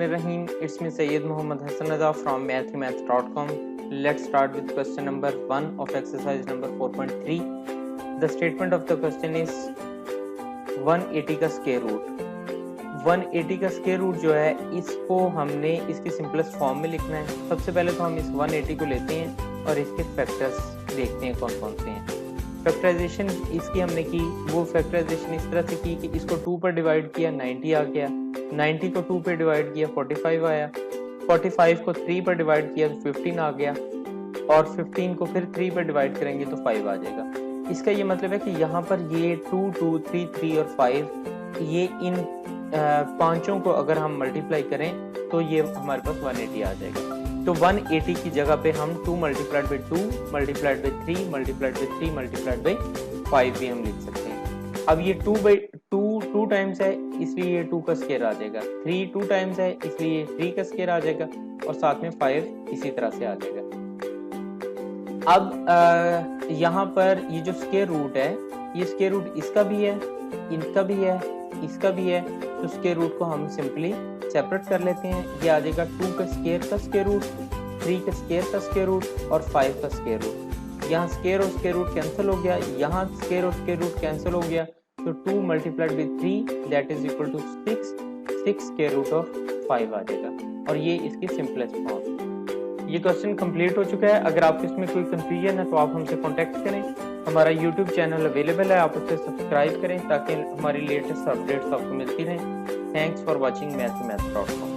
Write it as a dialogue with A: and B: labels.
A: Bismillahirrahmanirrahim. It's me Sayyid Muhammad Hassan Raza from mathemath.com. Let's start with question number 1 of exercise number 4.3. The statement of the question is 180 का square root. 180 का square root जो है इसको हमने इसकी simplest form में लिखना है। सबसे पहले तो हम इस 180 को लेते हैं और इसके फैक्टर्स देखते हैं कौन कौन से हैं। फैक्टराइजेशन इसकी हमने की, वो फैक्टराइजेशन इस तरह से की कि इसको 2 पर डिवाइड किया 90 आ गया, 90 को 2 पर डिवाइड किया 45 आया, 45 को 3 पर डिवाइड किया तो 15 आ गया और 15 को फिर 3 पर डिवाइड करेंगे तो 5 आ जाएगा। इसका ये मतलब है कि यहाँ पर ये 2, 2, 3, 3 और 5 ये इन पांचों को अगर हम मल्टीप्लाई करें तो ये हमारे पास 180 आ जाएगा। तो 180 की जगह पे हम 2 multiplied by 2 multiplied by 3 multiplied by 3 multiplied by 5 भी हम लिख सकते हैं। अब ये 2 टाइम्स है इसलिए ये 2 का स्क्वायर आ जाएगा, 3 2 टाइम्स है इसलिए ये 3 का स्क्वायर आ जाएगा और साथ में 5 इसी तरह से आ जाएगा। अब यहाँ पर ये जो स्क्वायर रूट है ये स्क्वायर रूट इसका भी है, इनका भी है, इसका भी है, तो स्क्वायर रूट को हम सिंपली सेपरेट कर लेते हैं। ये आ जाएगा 2 का स्क्वायर रूट, 3 का स्क्वायर रूट और 5 का स्क्वायर रूट। यहाँ स्क्वायर और स्क्वायर रूट कैंसिल हो गया, यहाँ स्क्वायर और स्क्वायर रूट कैंसिल हो गया, तो 2 multiplied by 3 that is equal to 6 square root of 5 आ जाएगा और ये इसकी सिंपलेस्ट फॉर्म। ये क्वेश्चन कंप्लीट हो चुका है। अगर आपको इसमें कोई कंफ्यूजन है तो आप हमसे कांटेक्ट करें। हमारा यूट्यूब चैनल अवेलेबल है, आप उसे सब्सक्राइब करें ताकि हमारी लेटेस्ट अपडेट्स आपको मिलती रहें। Thanks for watching mathemath.com।